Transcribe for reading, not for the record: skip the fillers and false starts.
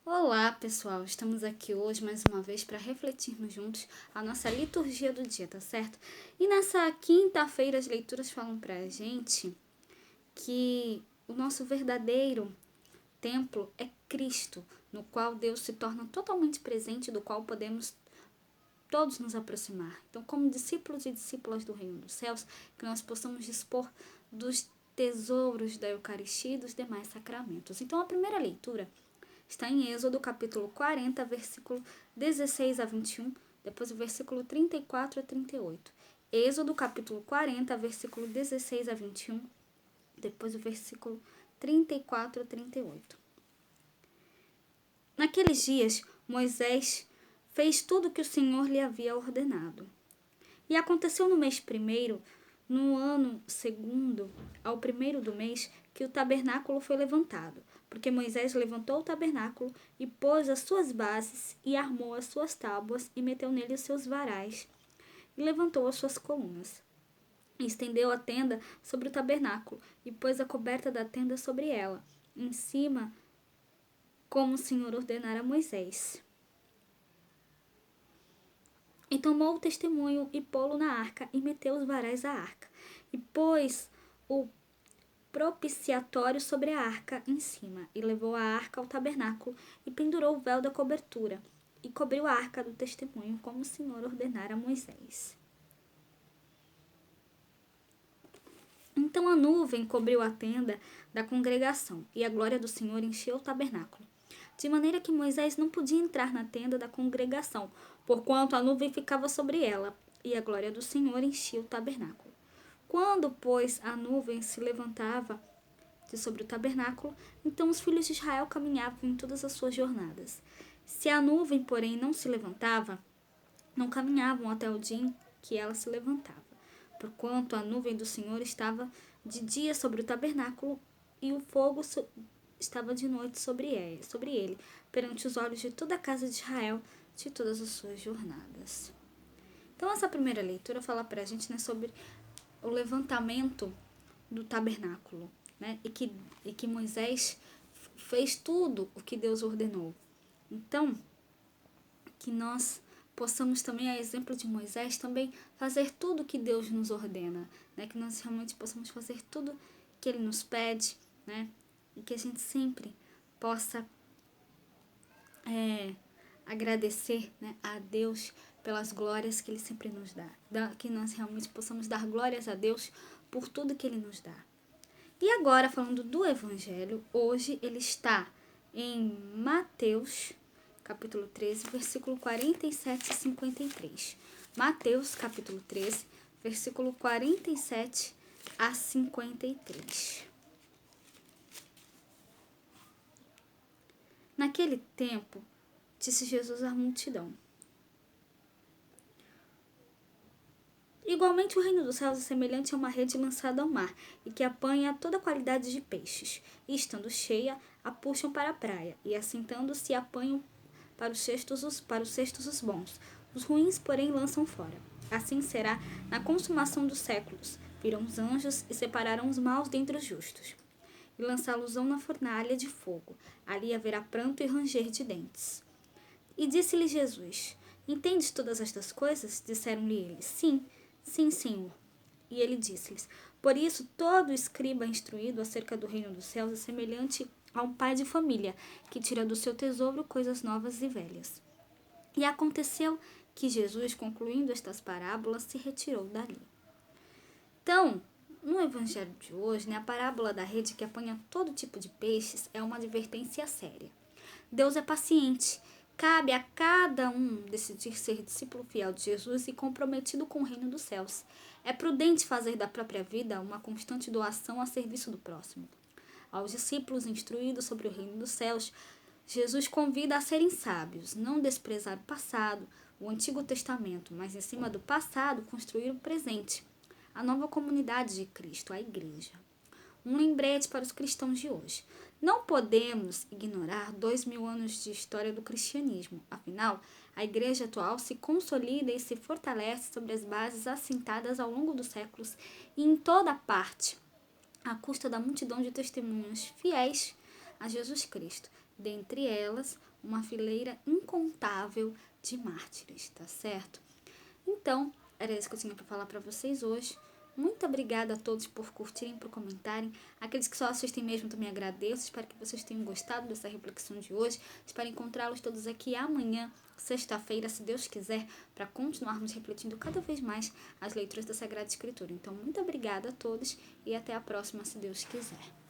Olá, pessoal! Estamos aqui hoje mais uma vez para refletirmos juntos a nossa liturgia do dia, tá certo? E nessa quinta-feira as leituras falam pra gente que o nosso verdadeiro templo é Cristo, no qual Deus se torna totalmente presente, do qual podemos todos nos aproximar. Então, como discípulos e discípulas do Reino dos Céus, que nós possamos dispor dos tesouros da Eucaristia e dos demais sacramentos. Então, a primeira leitura está em Êxodo, capítulo 40, versículo 16 a 21, depois o versículo 34 a 38. Êxodo, capítulo 40, versículo 16 a 21, depois o versículo 34 a 38. Naqueles dias, Moisés fez tudo o que o Senhor lhe havia ordenado. E aconteceu no mês primeiro, no ano segundo, ao primeiro do mês, que o tabernáculo foi levantado, porque Moisés levantou o tabernáculo e pôs as suas bases e armou as suas tábuas e meteu nele os seus varais e levantou as suas colunas. E estendeu a tenda sobre o tabernáculo e pôs a coberta da tenda sobre ela, em cima, como o Senhor ordenara a Moisés. E tomou o testemunho e pô-lo na arca e meteu os varais à arca. E pôs o propiciatório sobre a arca em cima, e levou a arca ao tabernáculo, e pendurou o véu da cobertura, e cobriu a arca do testemunho, como o Senhor ordenara a Moisés. Então a nuvem cobriu a tenda da congregação, e a glória do Senhor encheu o tabernáculo, de maneira que Moisés não podia entrar na tenda da congregação, porquanto a nuvem ficava sobre ela, e a glória do Senhor enchia o tabernáculo. Quando, pois, a nuvem se levantava de sobre o tabernáculo, então os filhos de Israel caminhavam em todas as suas jornadas. Se a nuvem, porém, não se levantava, não caminhavam até o dia em que ela se levantava, porquanto a nuvem do Senhor estava de dia sobre o tabernáculo, e o fogo estava de noite sobre ele, perante os olhos de toda a casa de Israel, de todas as suas jornadas. Então, essa primeira leitura fala para a gente, sobre o levantamento do tabernáculo, e que Moisés fez tudo o que Deus ordenou. Então, que nós possamos também, a exemplo de Moisés, também fazer tudo o que Deus nos ordena, que nós realmente possamos fazer tudo que Ele nos pede, e que a gente sempre possa agradecer, a Deus pelas glórias que Ele sempre nos dá, que nós realmente possamos dar glórias a Deus por tudo que Ele nos dá. E agora, falando do Evangelho, hoje ele está em Mateus, capítulo 13, versículo 47 e 53. Mateus, capítulo 13, versículo 47 a 53. Naquele tempo, disse Jesus à multidão: igualmente o reino dos céus é semelhante a uma rede lançada ao mar, e que apanha toda qualidade de peixes, e estando cheia, a puxam para a praia, e assentando-se apanham para os cestos os bons. Os ruins, porém, lançam fora. Assim será na consumação dos séculos. Virão os anjos e separarão os maus dentre os justos, e lançá-los-ão na fornalha de fogo. Ali haverá pranto e ranger de dentes. E disse-lhe Jesus: entendes todas estas coisas? Disseram-lhe eles: sim, Senhor. E ele disse-lhes: por isso todo escriba instruído acerca do reino dos céus é semelhante a um pai de família, que tira do seu tesouro coisas novas e velhas. E aconteceu que Jesus, concluindo estas parábolas, se retirou dali. Então, no evangelho de hoje, a parábola da rede que apanha todo tipo de peixes é uma advertência séria. Deus é paciente. Cabe a cada um decidir ser discípulo fiel de Jesus e comprometido com o reino dos céus. É prudente fazer da própria vida uma constante doação a serviço do próximo. Aos discípulos instruídos sobre o reino dos céus, Jesus convida a serem sábios, não desprezar o passado, o Antigo Testamento, mas em cima do passado construir o presente, a nova comunidade de Cristo, a Igreja. Um lembrete para os cristãos de hoje. Não podemos ignorar 2000 anos de história do cristianismo. Afinal, a igreja atual se consolida e se fortalece sobre as bases assentadas ao longo dos séculos e em toda parte, à custa da multidão de testemunhas fiéis a Jesus Cristo, dentre elas uma fileira incontável de mártires, tá certo? Então, era isso que eu tinha para falar para vocês hoje. Muito obrigada a todos por curtirem, por comentarem. Aqueles que só assistem mesmo também agradeço. Espero que vocês tenham gostado dessa reflexão de hoje. Espero encontrá-los todos aqui amanhã, sexta-feira, se Deus quiser, para continuarmos refletindo cada vez mais as leituras da Sagrada Escritura. Então, muito obrigada a todos e até a próxima, se Deus quiser.